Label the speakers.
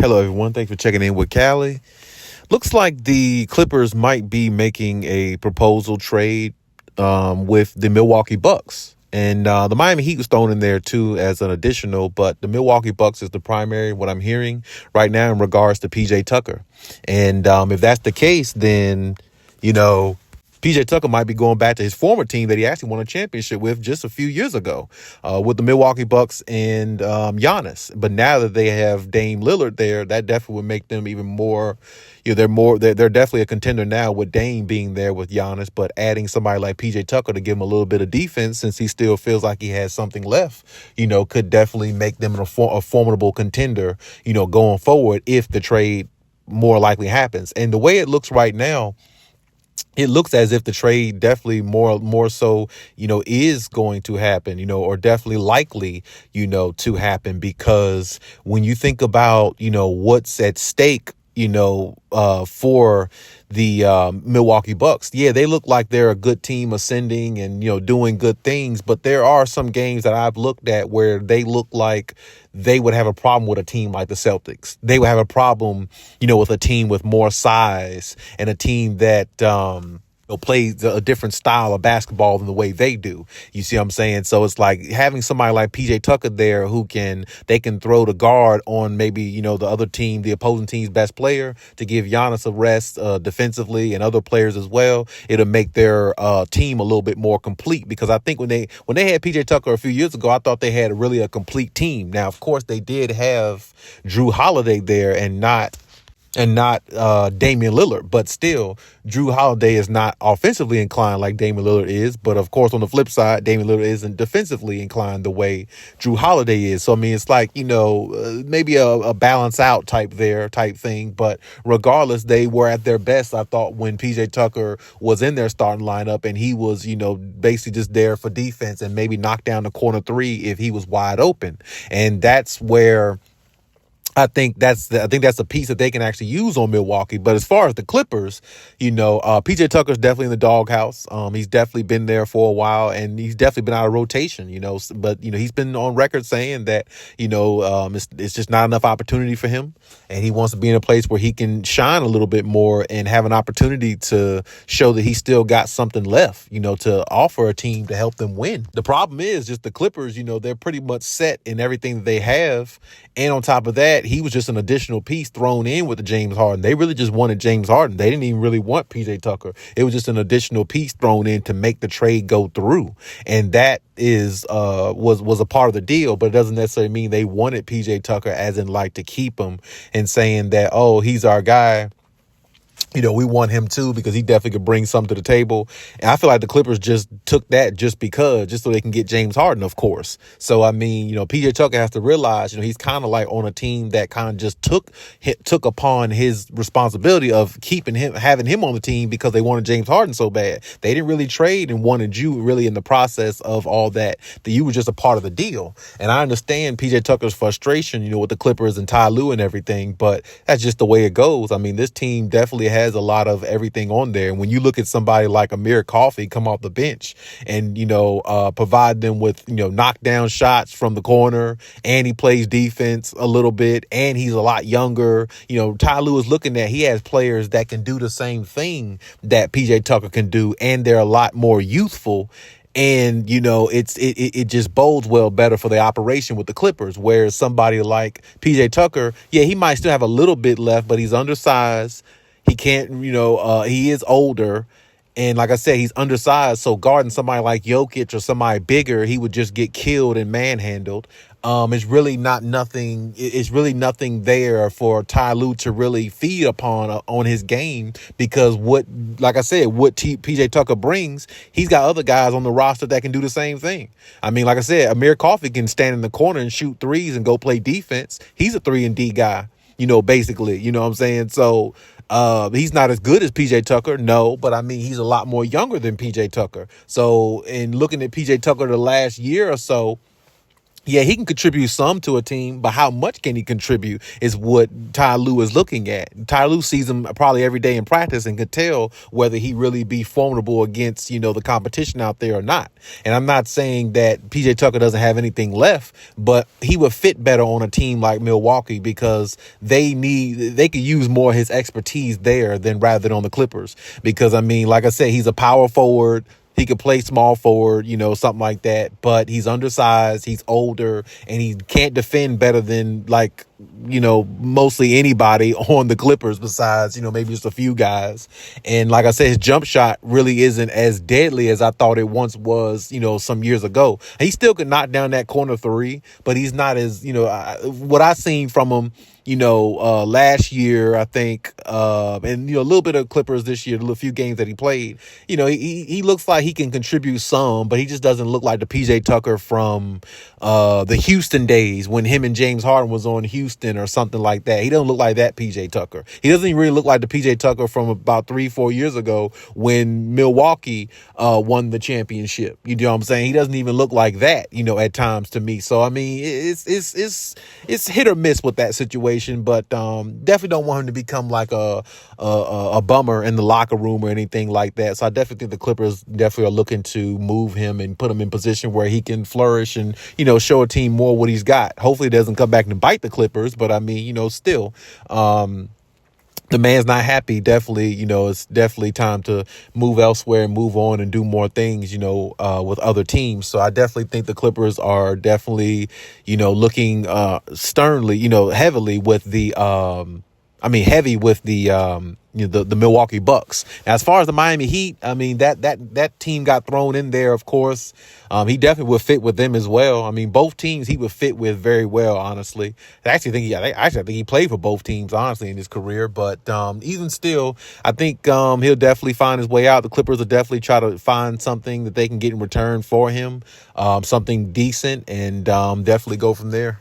Speaker 1: Hello, everyone. Thanks for checking in with Callie. Looks like the Clippers might be making a proposal trade with the Milwaukee Bucks. And the Miami Heat was thrown in there, too, as an additional. But the Milwaukee Bucks is the primary, what I'm hearing right now in regards to P.J. Tucker. And if that's the case, then, you know, PJ Tucker might be going back to his former team that he actually won a championship with just a few years ago with the Milwaukee Bucks and Giannis. But now that they have Dame Lillard there, that definitely would make them even more. They're definitely a contender now with Dame being there with Giannis, but adding somebody like PJ Tucker to give him a little bit of defense since he still feels like he has something left, could definitely make them a formidable contender, going forward if the trade more likely happens. And the way it looks right now, it looks as if the trade definitely more so, is going to happen, or definitely likely, to happen, because when you think about, what's at stake, for the Milwaukee Bucks. Yeah, they look like they're a good team ascending and, doing good things. But there are some games that I've looked at where they look like they would have a problem with a team like the Celtics. They would have a problem, with a team with more size and a team that plays a different style of basketball than the way they do. You see what I'm saying? So it's like having somebody like PJ Tucker there they can throw the guard on maybe, the other team, the opposing team's best player, to give Giannis a rest defensively and other players as well. It'll make their team a little bit more complete, because I think when they had PJ Tucker a few years ago, I thought they had really a complete team. Now, of course, they did have Drew Holiday there and not Damian Lillard, but still, Drew Holiday is not offensively inclined like Damian Lillard is. But of course, on the flip side, Damian Lillard isn't defensively inclined the way Drew Holiday is. So I mean, it's like maybe a balance out type thing. But regardless, they were at their best, I thought, when PJ Tucker was in their starting lineup, and he was basically just there for defense and maybe knock down the corner three if he was wide open, and that's where. I think that's a piece that they can actually use on Milwaukee. But as far as the Clippers, PJ Tucker's definitely in the doghouse. He's definitely been there for a while, and he's definitely been out of rotation. But he's been on record saying that it's just not enough opportunity for him, and he wants to be in a place where he can shine a little bit more and have an opportunity to show that he still got something left, to offer a team to help them win. The problem is just the Clippers. They're pretty much set in everything that they have, and on top of that, he was just an additional piece thrown in with the James Harden. They really just wanted James Harden. They didn't even really want PJ Tucker. It was just an additional piece thrown in to make the trade go through. And that was a part of the deal, but it doesn't necessarily mean they wanted PJ Tucker as in like to keep him and saying that, oh, he's our guy. We want him too because he definitely could bring something to the table. And I feel like the Clippers just took that just so they can get James Harden, of course. So, I mean, PJ Tucker has to realize, he's kind of like on a team that kind of just took upon his responsibility of having him on the team because they wanted James Harden so bad. They didn't really trade and wanted you really in the process of all that you were just a part of the deal. And I understand PJ Tucker's frustration, with the Clippers and Ty Lue and everything, but that's just the way it goes. I mean, this team definitely has a lot of everything on there. And when you look at somebody like Amir Coffey come off the bench and, provide them with, knockdown shots from the corner, and he plays defense a little bit, and he's a lot younger. Ty Lue is looking at, he has players that can do the same thing that PJ Tucker can do, and they're a lot more youthful. And, it just bodes well better for the operation with the Clippers, whereas somebody like PJ Tucker, yeah, he might still have a little bit left, but he's undersized. He can't, he is older. And like I said, he's undersized. So guarding somebody like Jokic or somebody bigger, he would just get killed and manhandled. It's really nothing there for Ty Lue to really feed upon on his game, because what PJ Tucker brings, he's got other guys on the roster that can do the same thing. I mean, like I said, Amir Coffey can stand in the corner and shoot threes and go play defense. He's a 3-and-D guy, basically, what I'm saying? So, he's not as good as PJ Tucker, no, but I mean, he's a lot more younger than PJ Tucker. So in looking at PJ Tucker the last year or so, Yeah, he can contribute some to a team, but how much can he contribute is what Ty Lue is looking at. Ty Lue sees him probably every day in practice and could tell whether he really be formidable against, the competition out there or not. And I'm not saying that PJ Tucker doesn't have anything left, but he would fit better on a team like Milwaukee because they could use more of his expertise there than rather than on the Clippers. Because, like I said, he's a power forward. He could play small forward, something like that. But he's undersized, he's older, and he can't defend better than mostly anybody on the Clippers besides, maybe just a few guys. And like I said, his jump shot really isn't as deadly as I thought it once was, some years ago. He still could knock down that corner three, but he's not as, what I seen from him, last year, I think, and, a little bit of Clippers this year, the few games that he played, he looks like he can contribute some, but he just doesn't look like the PJ Tucker from the Houston days when him and James Harden was on Houston or something like that. He doesn't look like that PJ Tucker. He doesn't even really look like the PJ Tucker from about 3-4 years ago when Milwaukee won the championship. You know what I'm saying? He doesn't even look like that, at times to me. So, it's hit or miss with that situation. But definitely don't want him to become like a bummer in the locker room or anything like that. So I definitely think the Clippers definitely are looking to move him and put him in position where he can flourish and, show a team more what he's got. Hopefully it doesn't come back and bite the Clippers. But still, the man's not happy. Definitely, it's definitely time to move elsewhere and move on and do more things, with other teams. So I definitely think the Clippers are definitely, looking sternly, heavily with the heavy with the Milwaukee Bucks. Now, as far as the Miami Heat, that team got thrown in there, of course. He definitely would fit with them as well. Both teams he would fit with very well, honestly. I think he played for both teams, honestly, in his career. But even still, I think he'll definitely find his way out. The Clippers will definitely try to find something that they can get in return for him, something decent, and definitely go from there.